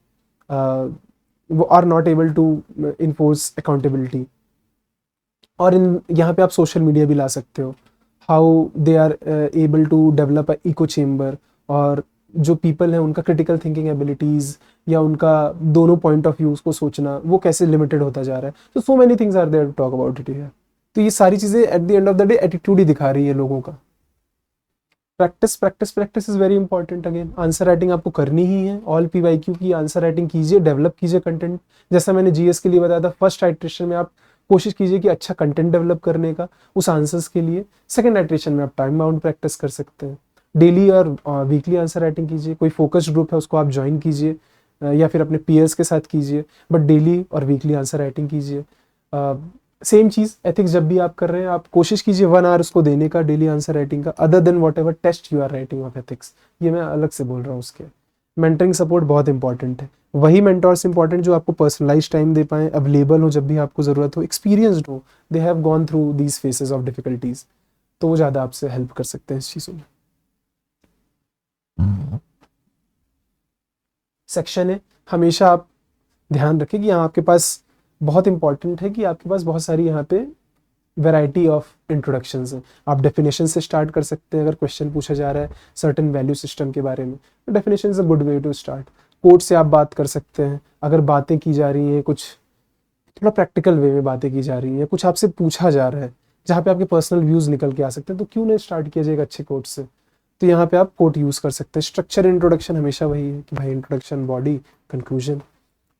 [SPEAKER 1] are not able to enforce accountability। और इन यहाँ पे आप social media भी ला सकते हो, how they are able to develop a echo chamber, और जो पीपल हैं उनका क्रिटिकल थिंकिंग एबिलिटीज़ या उनका दोनों पॉइंट ऑफ व्यूज़ को सोचना वो कैसे लिमिटेड होता जा रहा है। तो so many things are there to talk about it here. तो ये सारी चीज़ें at the end of the day attitude ही दिखा रही है लोगों का। Practice practice practice is very important. Again answer writing आपको करनी ही है, ऑल PYQ की आंसर राइटिंग कीजिए, डेवलप कीजिए कंटेंट। जैसा मैंने GS के लिए बताया था, फर्स्ट आइट्रेशन में आप कोशिश कीजिए कि अच्छा कंटेंट डेवलप करने का उस आंसर्स के लिए। सेकंड आइट्रेशन में आप टाइम बाउंड प्रैक्टिस कर सकते हैं। डेली और वीकली आंसर राइटिंग कीजिए, कोई फोकस्ड ग्रुप है उसको आप ज्वाइन कीजिए, या फिर अपने पीयर्स के साथ कीजिए, बट डेली और वीकली आंसर राइटिंग कीजिए। सेम चीज़ एथिक्स जब भी आप कर रहे हैं, आप कोशिश कीजिए 1 आवर उसको देने का डेली आंसर राइटिंग का, other than whatever test you are writing of ethics. ये मैं अलग से बोल रहा हूँ उसके। मेंटरिंग सपोर्ट बहुत इंपॉर्टेंट है, वही मेंटर्स इंपॉर्टेंट जो आपको पर्सनलाइज टाइम दे पाएँ, अवेलेबल हो जब भी आपको ज़रूरत हो, एक्सपीरियंसड हो, they have gone through these faces of difficulties, तो वो ज़्यादा आपसे हेल्प कर सकते हैं इस चीज़ों में। सेक्शन है, हमेशा आप ध्यान रखें कि यहाँ आपके पास बहुत इंपॉर्टेंट है कि आपके पास बहुत सारी यहाँ पे वैरायटी ऑफ इंट्रोडक्शंस हैं। आप डेफिनेशन से स्टार्ट कर सकते हैं, अगर क्वेश्चन पूछा जा रहा है सर्टेन वैल्यू सिस्टम के बारे में, तो definition is a good way to start. Code से आप बात कर सकते हैं, अगर बातें की जा रही हैं कुछ थोड़ा प्रैक्टिकल वे में बातें की जा रही हैं, कुछ आपसे पूछा जा रहा है जहाँ पे आपके पर्सनल व्यूज़ निकल के आ सकते हैं, तो क्यों नहीं स्टार्ट किया जाएगा अच्छे कोड से। तो यहाँ पे आप कोड यूज़ कर सकते हैं। स्ट्रक्चर इंट्रोडक्शन हमेशा वही है कि भाई इंट्रोडक्शन, बॉडी, कंक्लूजन,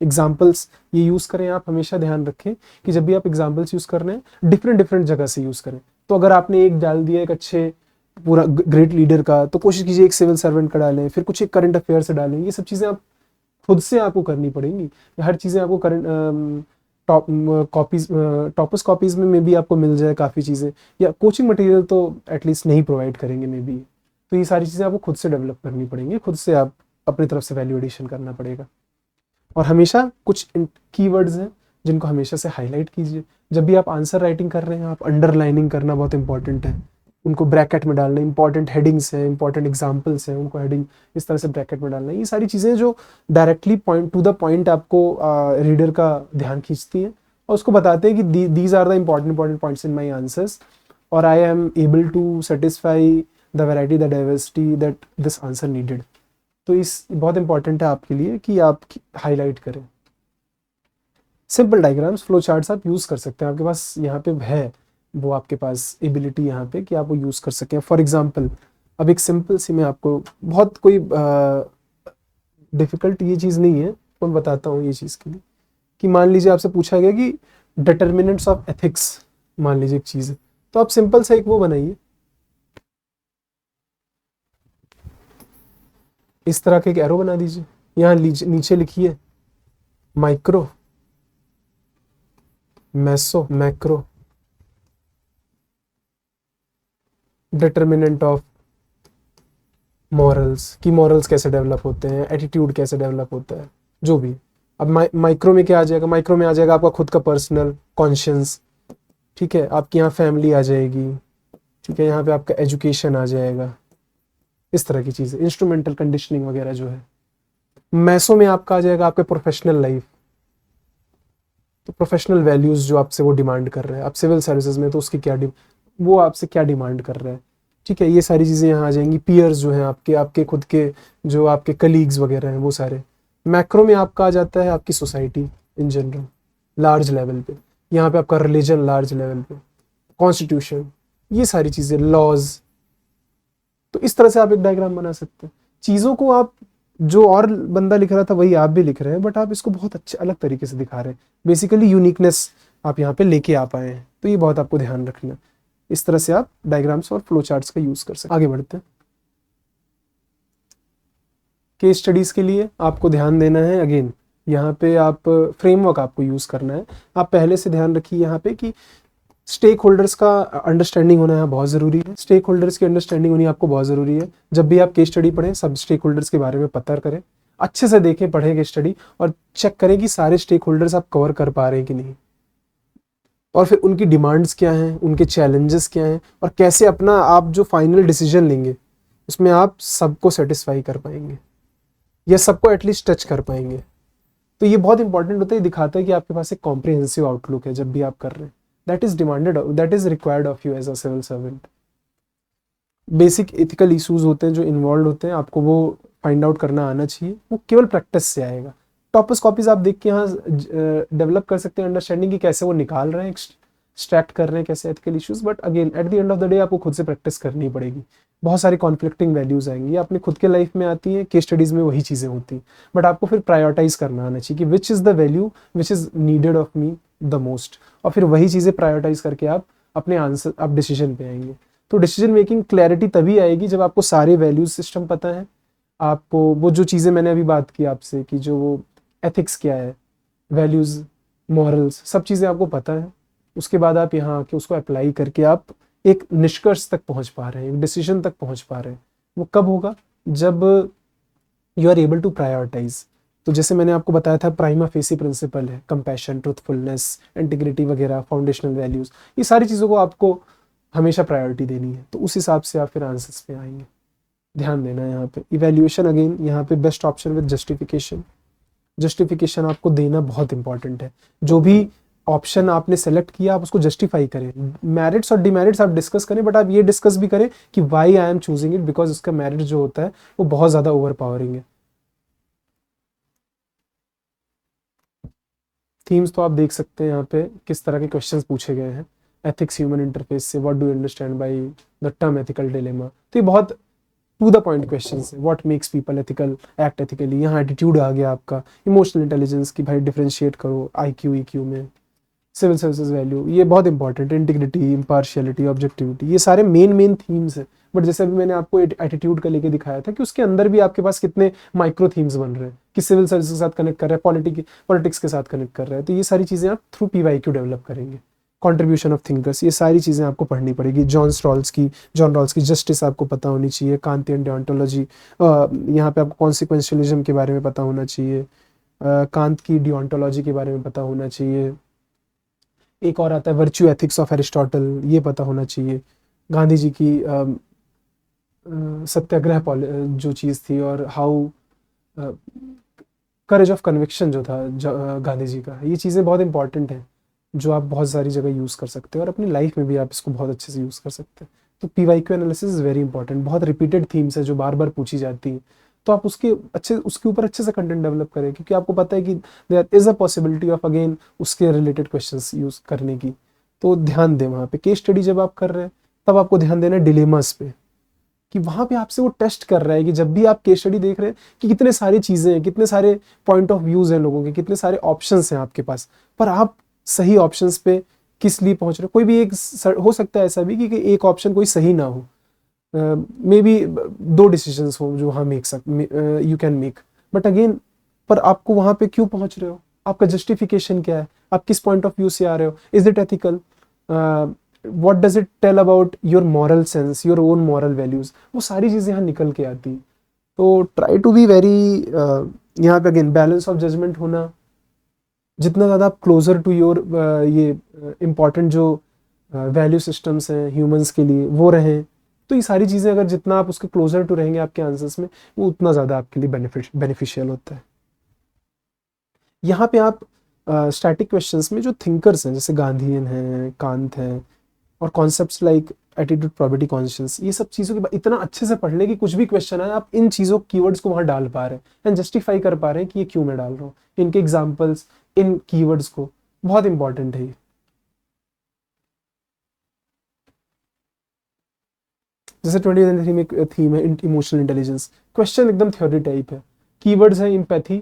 [SPEAKER 1] एग्जाम्पल्स ये यूज़ करें। आप हमेशा ध्यान रखें कि जब भी आप एग्जाम्पल्स यूज़ कर रहे हैं डिफरेंट डिफरेंट जगह से यूज़ करें। तो अगर आपने एक डाल दिया एक अच्छे पूरा ग्रेट लीडर का, तो कोशिश कीजिए एक सिविल सर्वेंट का डालें, फिर कुछ एक करंट अफेयर से डालें। ये सब चीज़ें आप खुद से आपको करनी पड़ेंगी। हर चीज़ें आपको current top copies toppers copies में भी आपको मिल जाए काफ़ी चीज़ें, या कोचिंग मटेरियल तो एटलीस्ट नहीं प्रोवाइड करेंगे मे बी। तो ये सारी चीज़ें आपको खुद से डेवलप करनी पड़ेंगी, खुद से आप अपनी तरफ से वैल्यू एडिशन करना पड़ेगा। और हमेशा कुछ कीवर्ड्स हैं जिनको हमेशा से हाईलाइट कीजिए। जब भी आप आंसर राइटिंग कर रहे हैं, आप अंडरलाइनिंग करना बहुत इंपॉर्टेंट है, उनको ब्रैकेट में डालना, इंपॉर्टेंट हेडिंग्स हैं, इंपॉर्टेंट एग्जाम्पल्स हैं, उनको हेडिंग इस तरह से ब्रैकेट में डालना। ये सारी चीज़ें जो directly point to the point आपको रीडर का ध्यान खींचती हैं और उसको बताते हैं कि these are the important points in my answers, और I am able to satisfy the variety, the diversity that this answer needed. तो इस बहुत इंपॉर्टेंट है आपके लिए कि आप हाईलाइट करें। सिंपल डायग्राम्स, फ्लो चार्ट्स आप यूज़ कर सकते हैं, आपके पास यहाँ पे है वो आपके पास एबिलिटी यहाँ पे कि आप वो यूज़ कर सकें। फॉर एग्जांपल अब एक सिंपल सी मैं आपको, बहुत कोई डिफ़िकल्ट ये चीज़ नहीं है, तो मैं बताता हूँ ये चीज़ के लिए कि मान लीजिए आपसे पूछा गया कि डिटर्मिनेंट्स ऑफ एथिक्स, मान लीजिए एक चीज़ है, तो आप सिंपल सा एक वो बनाइए, इस तरह का एक एरो बना दीजिए, यहाँ नीचे लिखिए micro, meso, macro, determinant of morals, कि मॉरल्स कैसे डेवलप होते हैं, एटीट्यूड कैसे डेवलप होता है, जो भी। अब माइक्रो में क्या आ जाएगा, माइक्रो में आ जाएगा आपका खुद का पर्सनल कॉन्शियंस, ठीक है, आपकी यहाँ फैमिली आ जाएगी, ठीक है, यहाँ पे आपका एजुकेशन आ जाएगा, इस तरह की चीज़ें, इंस्ट्रूमेंटल कंडीशनिंग वगैरह जो है। मैसो में आपका आ जाएगा आपके प्रोफेशनल लाइफ, तो प्रोफेशनल वैल्यूज़ जो आपसे वो डिमांड कर रहे हैं, आप सिविल सर्विसेज में तो उसकी क्या वो आपसे क्या डिमांड कर रहा है, ठीक है, ये सारी चीज़ें यहाँ आ जाएंगी। पीयर्स जो हैं आपके, आपके खुद के जो आपके कलीग्स वगैरह हैं वो सारे। मैक्रो में आपका आ जाता है आपकी society in general, large level पे, यहाँ पे आपका रिलीजन लार्ज लेवल पे, कॉन्स्टिट्यूशन, ये सारी चीज़ें, लॉज। तो इस तरह से आप एक डायग्राम बना सकते हैं। चीज़ों को आप, जो और बंदा लिख रहा था वही आप भी लिख रहे हैं, बट आप इसको बहुत अच्छे अलग तरीके से दिखा रहे हैं, बेसिकली यूनिकनेस आप यहाँ पे लेके आ पाए हैं, तो ये बहुत आपको ध्यान रखना है। इस तरह से आप डायग्राम्स और फ्लो चार्ट्स का यूज कर सकते हैं। आगे बढ़ते हैं। केस स्टडीज के लिए आपको ध्यान देना है, अगेन यहाँ पे आप फ्रेमवर्क आपको यूज करना है। आप पहले से ध्यान रखिए यहाँ पे कि स्टेक होल्डर्स का अंडरस्टैंडिंग होना यहाँ बहुत ज़रूरी है। स्टेक होल्डर्स की अंडरस्टैंडिंग होनी आपको बहुत ज़रूरी है। जब भी आप केस स्टडी पढ़ें, सब स्टेक होल्डर्स के बारे में पता करें, अच्छे से देखें, पढ़ें केस स्टडी, और चेक करें कि सारे स्टेक होल्डर्स आप कवर कर पा रहे हैं कि नहीं, और फिर उनकी डिमांड्स क्या हैं, उनके चैलेंजेस क्या हैं, और कैसे अपना आप जो फाइनल डिसीजन लेंगे उसमें आप सबको सेटिस्फाई कर पाएंगे या सबको एटलीस्ट टच कर पाएंगे। तो ये बहुत इंपॉर्टेंट होता है, ये दिखाता है कि आपके पास एक कॉम्प्रिहेंसिव आउटलुक है जब भी आप कर रहे हैं। That is demanded, that is required of you as a civil servant. Basic ethical issues होते हैं जो इन्वॉल्व होते हैं, आपको वो फाइंड आउट करना आना चाहिए, वो केवल प्रैक्टिस से आएगा। टॉपर्स कॉपीज आप देख के यहाँ डेवलप कर सकते हैं अंडरस्टैंडिंग की कैसे वो निकाल रहे हैं, एक्सट्रैक्ट कर रहे हैं कैसे ethical issues, but again eight the end of the day आपको खुद से प्रैक्टिस करनी पड़ेगी। बहुत सारी कॉन्फ्लिक्टिंग वैल्यूज आएंगी, अपने खुद के लाइफ में आती हैं, केस स्टडीज में वही चीज़ें होती हैं, बट आपको फिर प्रायोरिटाइज करना आना चाहिए कि which is the value which is needed of me the most, और फिर वही चीज़ें प्रायोरिटाइज करके आप अपने आंसर, आप डिसीजन पे आएंगे। तो डिसीजन मेकिंग क्लैरिटी तभी आएगी जब आपको सारे वैल्यूज सिस्टम पता है, आपको वो जो चीज़ें मैंने अभी बात की आपसे कि जो वो एथिक्स क्या है, वैल्यूज़, मॉरल्स, सब चीज़ें आपको पता है। उसके बाद आप यहाँ आके उसको अप्लाई करके आप एक निष्कर्ष तक पहुँच पा रहे हैं, एक डिसीजन तक पहुँच पा रहे हैं। वो कब होगा, जब you are able to prioritize. तो जैसे मैंने आपको बताया था प्राइमा फेसी प्रिंसिपल है, कंपैशन, ट्रुथफुलनेस, इंटीग्रिटी वगैरह, फाउंडेशनल वैल्यूज़, ये सारी चीज़ों को आपको हमेशा प्रायोरिटी देनी है, तो उस हिसाब से आप फिर आंसर्स पे आएंगे। ध्यान देना है यहाँ पे। इवैल्यूएशन अगेन यहाँ पे best option with justification. Justification आपको देना बहुत इंपॉर्टेंट है। जो भी ऑप्शन आपने सेलेक्ट किया आप उसको जस्टिफाई करें। मेरिट्स और डिमेरिट्स आप डिस्कस करें, बट आप ये डिस्कस भी करें कि why I am choosing it, because उसका मेरिट जो होता है वो बहुत ज़्यादा ओवर पावरिंग है। थीम्स तो आप देख सकते हैं यहाँ पे किस तरह के क्वेश्चंस पूछे गए हैं। एथिक्स ह्यूमन इंटरफेस से what do you understand by the term ethical dilemma, तो ये बहुत टू द पॉइंट क्वेश्चंस है। What makes people ethical, act ethically, यहाँ एटीट्यूड आ गया आपका। इमोशनल इंटेलिजेंस की भाई डिफरेंशिएट करो आईक्यू ईक्यू में। सिविल सर्विसेज वैल्यू ये बहुत इंपॉर्टेंट है। इंटीग्रिटी, इम्पार्शियलिटी, ऑब्जेक्टिविटी, ये सारे मेन थीम्स है। बट जैसे अभी मैंने आपको एटीट्यूड का लेके दिखाया था कि उसके अंदर भी आपके पास कितने माइक्रो थीम्स बन रहे हैं कि सिविल सर्विस के साथ कनेक्ट कर रहे हैं, पॉलिटिक्स के साथ कनेक्ट कर रहे हैं। तो ये सारी चीज़ें आप थ्रू पीवाईक्यू डेवलप करेंगे। कॉन्ट्रीब्यूशन ऑफ थिंकर्स, ये सारी चीज़ें आपको पढ़नी पड़ेगी। जॉन रॉल्स की जस्टिस आपको पता होनी चाहिए। कांतियन डिओंटोलॉजी, यहाँ पे आपको कॉन्सिक्वेंशियलिज्म के बारे में पता होना चाहिए। कांत की डिओंटोलॉजी के बारे में पता होना चाहिए। एक और आता है वर्च्यू एथिक्स ऑफ एरिस्टोटल, ये पता होना चाहिए। गांधी जी की सत्याग्रह जो चीज़ थी, और हाउ करेज ऑफ कन्विक्शन जो था गांधी जी का, ये चीज़ें बहुत इंपॉर्टेंट हैं जो आप बहुत सारी जगह यूज़ कर सकते हैं और अपनी लाइफ में भी आप इसको बहुत अच्छे से यूज़ कर सकते हैं। तो PYQ analysis is very important. बहुत रिपीटेड थीम्स है जो बार बार पूछी जाती हैं, तो आप उसके ऊपर अच्छे से कंटेंट डेवलप करें, क्योंकि आपको पता है कि there is a possibility of again उसके रिलेटेड क्वेश्चंस यूज़ करने की। तो ध्यान दें वहाँ पे। केस स्टडी जब आप कर रहे हैं तब आपको ध्यान देना है डिलेमास पे, कि वहाँ पे आपसे वो टेस्ट कर रहा है कि जब भी आप केस स्टडी देख रहे हैं कि कितने सारी चीज़ें हैं, कितने सारे पॉइंट ऑफ व्यूज़ हैं लोगों के, कितने सारे ऑप्शंस हैं आपके पास, पर आप सही ऑप्शंस पे किस लिए पहुँच रहे हो। कोई भी एक हो सकता है ऐसा भी कि एक ऑप्शन कोई सही ना हो, मे बी दो डिसीजंस हो जो वहाँ you can make, but again पर आपको वहाँ पे क्यों पहुँच रहे हो, आपका जस्टिफिकेशन क्या है, आप किस पॉइंट ऑफ व्यू से आ रहे हो, is it ethical, what does it tell about your moral sense, your own moral values, वो सारी चीज़ें यहाँ निकल के आती हैं। तो ट्राई टू बी वेरी, यहाँ पे अगेन बैलेंस ऑफ जजमेंट होना, जितना ज़्यादा आप क्लोजर टू योर ये इम्पॉर्टेंट जो वैल्यू सिस्टम्स हैं ह्यूमंस के लिए वो रहें, तो ये सारी चीज़ें अगर जितना आप उसके क्लोजर टू रहेंगे आपके आंसर्स में, वो उतना ज़्यादा आपके लिए बेनिफिशियल होता है। यहाँ पे आप स्टैटिक क्वेश्चंस में जो थिंकर्स हैं जैसे गांधीयन हैं, कांत हैं, और concepts like attitude, property, conscious, ये सब चीज़ों के इतना अच्छे से पढ़ लें कि कुछ भी क्वेश्चन है आप इन चीज़ों कीवर्ड्स को वहाँ डाल पा रहे हैं एंड जस्टिफाई कर पा रहे हैं कि ये क्यों मैं डाल रहा हूँ, इनके एग्जाम्पल्स, इन कीवर्ड्स को, बहुत इंपॉर्टेंट है ये। जैसे 2023 में थीम है इमोशनल इंटेलिजेंस, क्वेश्चन एकदम थ्योरी टाइप है, कीवर्ड्स है empathy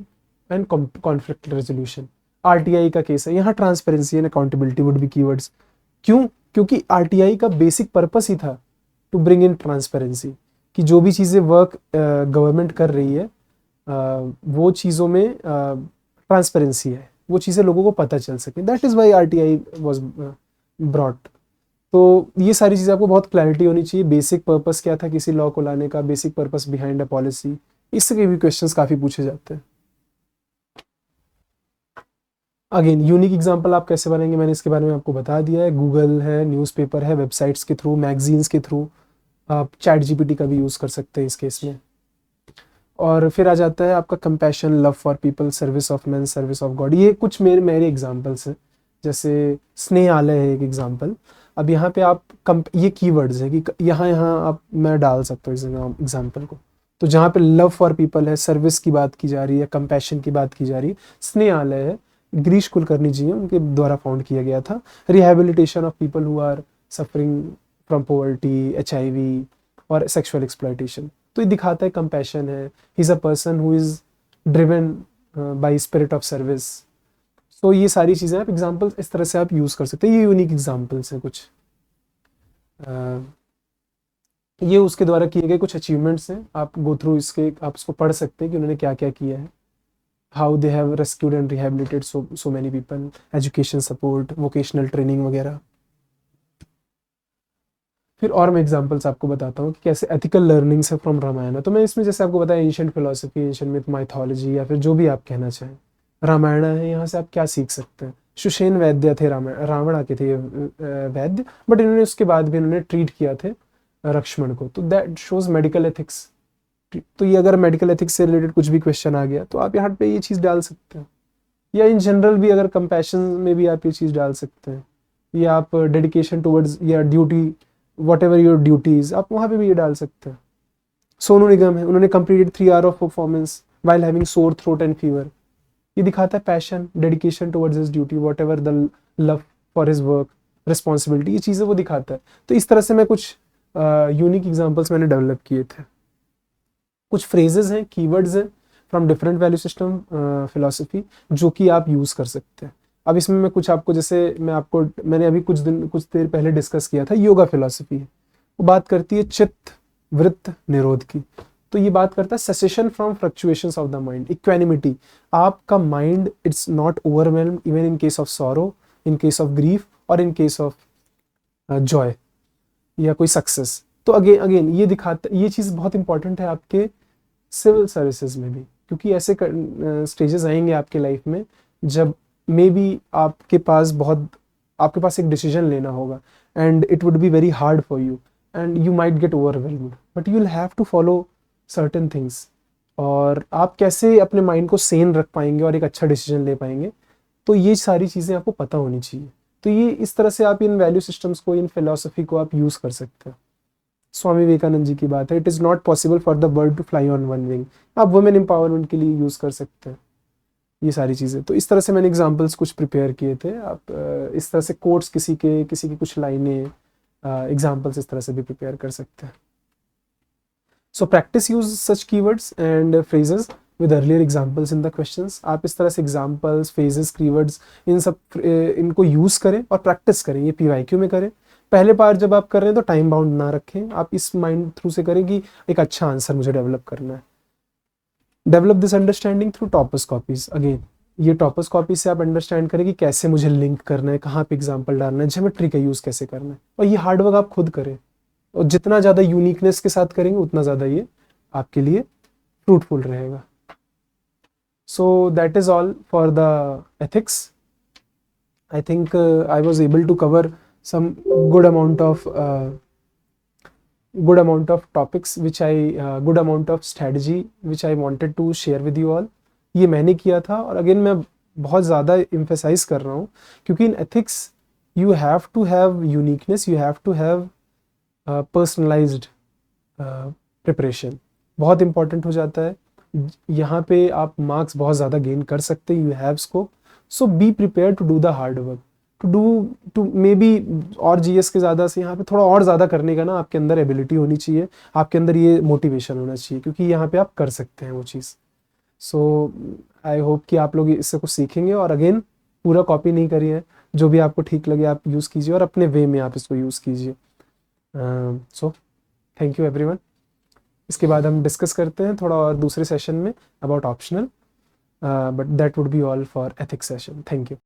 [SPEAKER 1] and conflict resolution, RTI का केस है, यहाँ transparency and accountability would be keywords. क्यों? क्योंकि आरटीआई का बेसिक पर्पस ही था टू ब्रिंग इन ट्रांसपेरेंसी, कि जो भी चीज़ें वर्क गवर्नमेंट कर रही है वो चीज़ों में ट्रांसपेरेंसी है, वो चीज़ें लोगों को पता चल सके, that is why RTI was brought. तो ये सारी चीज़ें आपको बहुत क्लैरिटी होनी चाहिए, बेसिक पर्पस क्या था किसी लॉ को लाने का, basic purpose behind a policy, इससे भी क्वेश्चंस काफ़ी पूछे जाते हैं। अगेन यूनिक एग्जांपल आप कैसे बनाएंगे, मैंने इसके बारे में आपको बता दिया है, गूगल है, न्यूज़पेपर है, वेबसाइट्स के थ्रू, मैगजीन्स के थ्रू, आप चैट जीपीटी का भी यूज़ कर सकते हैं इस केस में। और फिर आ जाता है आपका compassion, love for people, service of man, service of God, ये कुछ मेरे एग्जांपल्स हैं। जैसे स्नेहालय है एक एग्जांपल। अब यहाँ पे आप ये कीवर्ड्स हैं कि यहाँ आप मैं डाल सकता हूँ इस एग्जांपल को, तो जहाँ पे लव फॉर पीपल है, सर्विस की बात की जा रही है, कंपैशन की बात की जा रही है, स्नेहालय है, गिरीश कुलकर्णी जी हैं, उनके द्वारा फाउंड किया गया था, rehabilitation of people who are suffering from poverty, HIV और सेक्सुअल एक्सप्लॉयटेशन। तो ये दिखाता है कंपैशन है, he is a person who is driven by spirit of service. तो ये सारी चीज़ें आप एग्जांपल्स इस तरह से आप यूज़ कर सकते हैं, ये यूनिक एग्जांपल्स हैं कुछ। ये उसके द्वारा किए गए कुछ अचीवमेंट्स हैं, आप गो थ्रू इसके, आप इसको पढ़ सकते हैं कि उन्होंने क्या क्या किया है, how they have rescued and रिहेबिलिटेड so many people, education support, vocational training वगैरह। फिर और मैं एग्जांपल्स आपको बताता हूँ कि कैसे एथिकल लर्निंग्स है फ्रॉम रामायण। तो मैं इसमें जैसे आपको बताया ancient philosophy, ancient myth, mythology, या फिर जो भी आप कहना चाहें, रामायण है, यहाँ से आप क्या सीख सकते हैं। सुषेण वैद्य थे, रावण के थे ये वैद्य, बट इन्होंने उसके बाद भी इन्होंने ट्रीट किया थे लक्ष्मण को, तो दैट शोज मेडिकल एथिक्स। तो ये अगर मेडिकल एथिक्स से रिलेटेड कुछ भी क्वेश्चन आ गया तो आप यहाँ पे ये चीज़ डाल सकते हैं, या इन जनरल भी अगर कंपैशन में भी आप ये चीज़ डाल सकते हैं, या आप डेडिकेशन टुवर्ड्स या duty, what ever your duties, आप वहाँ पे भी ये डाल सकते हैं। सोनू निगम है, उन्होंने completed 3 hour of performance while having sore throat and fever, ये दिखाता है passion, dedication towards his duty, what ever the love for his work, responsibility, ये चीज़ें वो दिखाता है। तो इस तरह से मैं कुछ यूनिक एग्जाम्पल्स मैंने डेवलप किए थे। कुछ फ्रेजेस हैं, कीवर्ड्स हैं from different value system philosophy, जो कि आप यूज़ कर सकते हैं। अब इसमें मैं कुछ आपको, जैसे मैंने अभी कुछ देर पहले डिस्कस किया था, योगा फिलोसफी है, वो बात करती है चित्त वृत्त निरोध की। तो ये बात करता है cessation from fluctuations of the mind, equanimity, आपका mind it's not overwhelmed even in case of sorrow, in case of grief और इन केस ऑफ जॉय या कोई सक्सेस। तो अगेन ये दिखाता, ये चीज़ बहुत इंपॉर्टेंट है आपके सिविल सर्विसेज में भी, क्योंकि ऐसे स्टेजेस आएंगे आपके लाइफ में जब मे बी आपके पास एक डिसीजन लेना होगा and it would be very hard for you and you might get overwhelmed, but you will have to follow certain things. और आप कैसे अपने माइंड को सेन रख पाएंगे और एक अच्छा डिसीजन ले पाएंगे, तो ये सारी चीज़ें आपको पता होनी चाहिए। तो ये इस तरह से आप इन वैल्यू सिस्टम्स को, इन फिलोसफी को आप यूज़ कर सकते हैं। स्वामी विवेकानंद जी की बात है, it is not possible for the bird to fly on one wing, आप वुमेन एम्पावरमेंट के लिए यूज़ कर सकते हैं ये सारी चीज़ें। तो इस तरह से मैंने एग्जांपल्स कुछ प्रिपेयर किए थे। आप इस तरह से कोट्स, किसी की कुछ लाइनें, एग्जांपल्स इस तरह से भी प्रिपेयर कर सकते हैं। So practice use such keywords and phrases with earlier examples in the questions. आप इस तरह से एग्जांपल्स, फ्रेजेस, कीवर्ड्स, इनको यूज़ करें और प्रैक्टिस करें, ये PYQ में करें, पहले बार जब आप कर रहे हैं तो टाइम बाउंड ना रखें, आप इस माइंड थ्रू से करें कि एक अच्छा आंसर मुझे डेवलप करना है। Develop this understanding through toppers copies. Again ये टॉपर्स कॉपी से आप अंडरस्टैंड करें कि कैसे मुझे लिंक करना है, कहाँ पे एग्जाम्पल डालना है, ज्योमेट्री का यूज़ कैसे करना है, और ये हार्डवर्क आप खुद करें। और जितना ज़्यादा यूनिकनेस के साथ करेंगे उतना ज़्यादा ये आपके लिए फ्रूटफुल रहेगा। So that is all for the ethics. I think I was able to cover some good amount of topics which I good amount of strategy which I wanted to share with you all. ये मैंने किया था, और again मैं बहुत ज़्यादा emphasize कर रहा हूँ क्योंकि इन ethics you have to have uniqueness, you have to have personalized preparation, बहुत important हो जाता है। यहाँ पे आप मार्क्स बहुत ज़्यादा गेन कर सकते हैं, you have scope. So be prepare to do the hard work, to may be, और जीएस के ज़्यादा से यहाँ पे थोड़ा और ज़्यादा करने का ना आपके अंदर एबिलिटी होनी चाहिए, आपके अंदर ये मोटिवेशन होना चाहिए, क्योंकि यहाँ पे आप कर सकते हैं वो चीज़। सो आई होप कि आप लोग इससे कुछ सीखेंगे। और अगेन पूरा कॉपी नहीं करिए, जो भी आपको ठीक लगे आप यूज़ कीजिए और अपने वे में आप इसको यूज़ कीजिए। So thank you everyone. इसके बाद हम डिस्कस करते हैं थोड़ा और दूसरे सेशन में about optional, but that would be all for ethics session. Thank you.